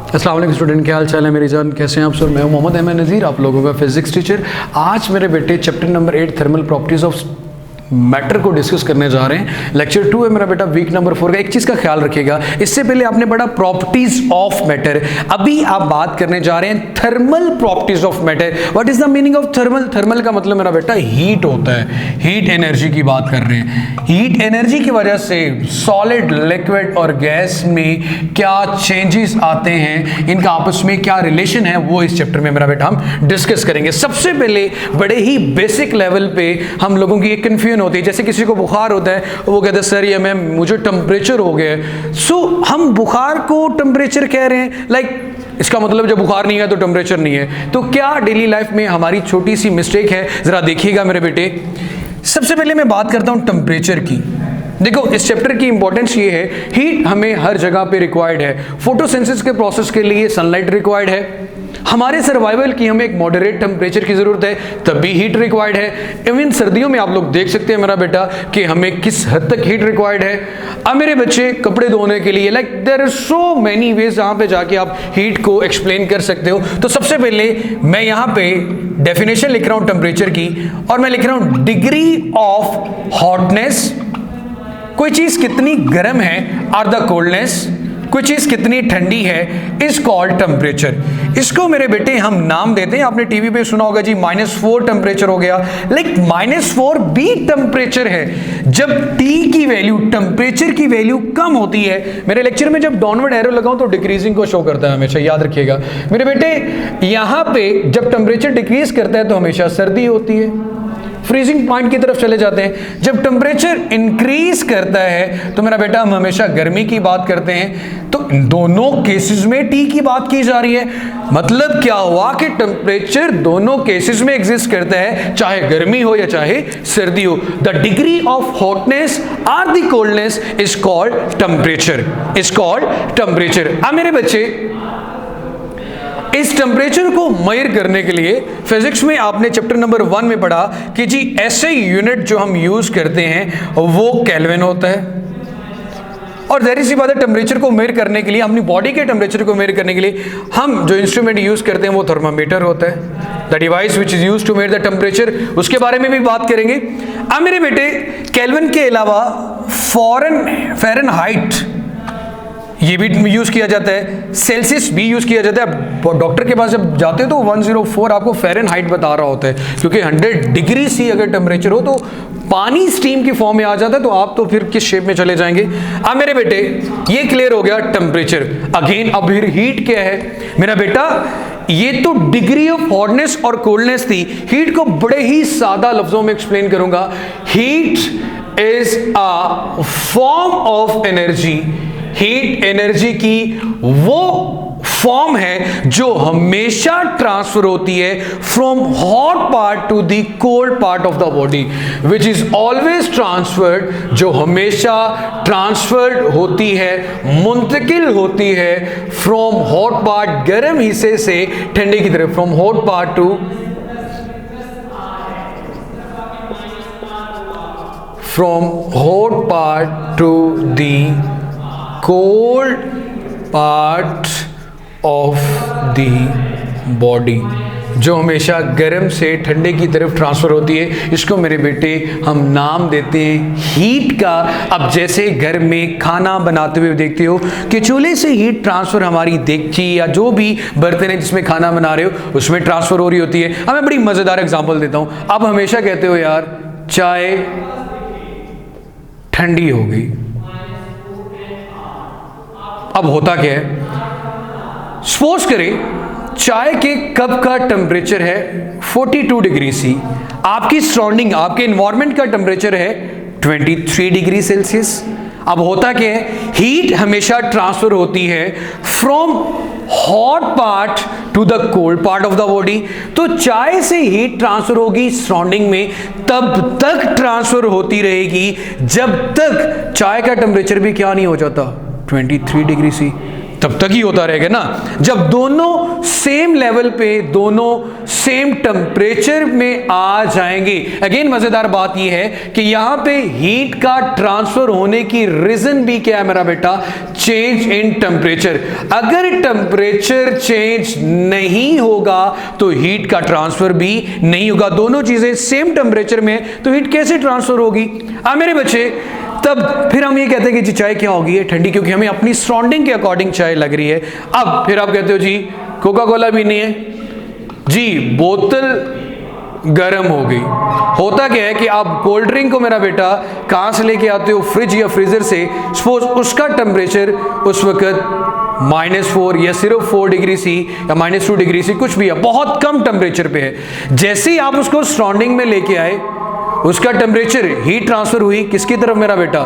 अस्सलाम वालेकुम स्टूडेंट, क्या हाल चाल है मेरी जान, कैसे हैं आप सर। मैं हूं मोहम्मद अहमद नज़ीर, आप लोगों का फिजिक्स टीचर। आज मेरे बेटे chapter number 8 thermal properties of matter को डिस्कस करने जा रहे हैं। लेक्चर 2 है मेरा बेटा, वीक नंबर 4 का। एक चीज़ का ख्याल रखिएगा, इससे पहले आपने पढ़ा प्रॉपर्टीज ऑफ मैटर, अभी आप बात करने जा रहे हैं thermal properties of matter. What is the meaning of thermal? Thermal का मतलब मेरा बेटा हीट होता है, हीट एनर्जी की बात कर रहे हैं। हीट एनर्जी की वजह से सॉलिड, लिक्विड और गैस में क्या चेंजेस आते हैं, इनका आपस में क्या रिलेशन है, वो इस चैप्टर में मेरा बेटा हम डिस्कस करेंगे। सबसे पहले बड़े ही बेसिक लेवल पे हम लोगों की एक कंफ्यूजन होती है। जैसे किसी को बुखार होता है, वो कहते हैं सर ये मैम मुझे टेम्परेचर हो गया है। सो हम बुखार को टेम्परेचर कह रहे हैं, इसका मतलब जब बुखार नहीं है तो टेम्परेचर नहीं है। तो क्या डेली लाइफ में हमारी छोटी सी मिस्टेक है, जरा देखिएगा मेरे बेटे। सबसे पहले मैं बात करता हूं टेम्परेचर की। देखो, इस चैप्टर की इंपॉर्टेंस ये है, हीट हमें हर जगह पे रिक्वायर्ड है। फोटोसिंथेसिस के प्रोसेस के लिए सनलाइट रिक्वायर्ड है। हमारे सर्वाइवल की हमें एक मॉडरेट टेम्परेचर की जरूरत है, तब भी हीट रिक्वायर्ड है। इवन सर्दियों में आप लोग देख सकते हैं मेरा बेटा कि हमें किस हद तक हीट रिक्वायर्ड है। अब मेरे बच्चे कपड़े धोने के लिए there are so many ways जहां पे जाके आप हीट को एक्सप्लेन कर सकते हो। तो सबसे पहले मैं यहां पे डेफिनेशन लिख रहा हूं टेम्परेचर की, और मैं लिख रहा हूं डिग्री ऑफ हॉटनेस। कोई चीज कितनी गर्म है, और द कोल्डनेस, कोई चीज कितनी ठंडी है, इज कॉल्ड टेम्परेचर। इसको मेरे बेटे हम नाम देते हैं, आपने टीवी पे सुना होगा जी -4 टेम्परेचर हो गया। -4 भी टेम्परेचर है। जब टी की वैल्यू, टेम्परेचर की वैल्यू कम होती है, मेरे लेक्चर में जब डाउनवर्ड एरो लगाऊं तो डिक्रीजिंग को शो करता है हमेशा, याद रखिएगा मेरे बेटे। यहां पे जब टेम्परेचर डिक्रीज करता है तो हमेशा सर्दी होती है, फ्रीजिंग पॉइंट की तरफ चले जाते हैं। जब टेम्परेचर इंक्रीज करता है तो मेरा बेटा हम हमेशा गर्मी की बात करते हैं। तो दोनों केसेस में टी की बात की जा रही है। मतलब क्या हुआ कि टेम्परेचर दोनों केसेस में एग्जिस्ट करता है, चाहे गर्मी हो या चाहे सर्दी हो। द डिग्री ऑफ हॉटनेस और the coldness is called temperature, is called temperature. अब मेरे बच्चे, इस टेम्परेचर को मेजर करने के लिए फिजिक्स में आपने चैप्टर नंबर 1 में पढ़ा कि जी ऐसे यूनिट जो हम यूज करते हैं वो केल्विन होता है। और जाहिर सी बात है, टेम्परेचर को मेजर करने के लिए, अपनी बॉडी के टेम्परेचर को मेजर करने के लिए हम जो इंस्ट्रूमेंट यूज करते हैं वो थर्मामीटर होता है, the device which is used to measure the temperature. उसके बारे में भी बात करेंगे। अब मेरे बेटे, केल्विन के अलावा फ़ारेनहाइट ये भी यूज किया जाता है, सेल्सियस भी यूज किया जाता है। डॉक्टर के पास जब जाते हैं तो 104 आपको फ़ारेनहाइट बता रहा होता है, क्योंकि 100 डिग्री सी अगर टेम्परेचर हो तो पानी स्टीम की फॉर्म में आ जाता है, तो आप तो फिर किस शेप में चले जाएंगे। अब मेरे बेटे, ये क्लियर हो गया टेम्परेचर। अगेन अब फिर हीट क्या है मेरा बेटा? ये तो डिग्री ऑफ हॉटनेस और कोल्डनेस थी। हीट को बड़े ही सादा लफ्जों में एक्सप्लेन करूंगा। Heat is a form of energy. Heat energy की वो फॉर्म है जो हमेशा ट्रांसफर होती है from hot part two the cold part of the body, which is always transferred, जो हमेशा ट्रांसफर्ड होती है, मुंतकिल होती है फ्रॉम हॉट पार्ट, गर्म हिस्से से ठंडे की तरफ, from hot part two, from hot part two the cold part of the body, जो हमेशा गर्म से ठंडे की तरफ ट्रांसफर होती है। इसको मेरे बेटे हम नाम देते हैं हीट का। अब जैसे घर में खाना बनाते हुए देखते हो कि चूल्हे से हीट ट्रांसफर हमारी देगची या जो भी बर्तन है जिसमें खाना बना रहे हो उसमें ट्रांसफर हो रही होती है। अब मैं बड़ी मजेदार एग्जांपल देता हूं। आप हमेशा कहते हो यार चाय ठंडी हो गई। अब होता क्या है, सपोज करें चाय के कप का टेम्परेचर है 42 डिग्री सी, आपकी सराउंडिंग, आपके एनवायरनमेंट का टेम्परेचर है 23 डिग्री सेल्सियस। अब होता क्या है, हीट हमेशा ट्रांसफर होती है from hot part two the cold part of the body. तो चाय से हीट ट्रांसफर होगी सराउंडिंग में, तब तक ट्रांसफर होती रहेगी जब तक चाय का टेम्परेचर भी क्या नहीं हो जाता, 23 डिग्री सी। तब तक ही होता रहेगा ना जब दोनों सेम लेवल पे, दोनों सेम टेम्परेचर में आ जाएंगे। अगेन मजेदार बात यह है कि यहां पे हीट का ट्रांसफर होने की रीजन भी क्या है मेरा बेटा, चेंज इन टेम्परेचर। अगर टेम्परेचर चेंज नहीं होगा तो हीट का ट्रांसफर भी नहीं होगा। दोनों चीजें सेम टेम्परेचर में तो हीट कैसे ट्रांसफर होगी? मेरे बच्चे, तब फिर हम ये कहते हैं कि जी चाय क्या होगी, है ठंडी, क्योंकि हमें अपनी सराउंडिंग के अकॉर्डिंग चाय लग रही है। अब फिर आप कहते हो जी कोका कोला भी नहीं है जी, बोतल गर्म हो गई। होता क्या है कि आप कोल्ड ड्रिंक को मेरा बेटा कहां से लेके आते हो, फ्रिज या फ्रीजर से। सपोज उसका टेम्परेचर उस वक्त -4 या सिर्फ 4 डिग्री सी या -2 डिग्री सी कुछ भी है, बहुत कम टेम्परेचर पे है। जैसे ही आप उसको सराउंडिंग में लेके आए, उसका टेम्परेचर, हीट ट्रांसफर हुई किसकी तरफ मेरा बेटा,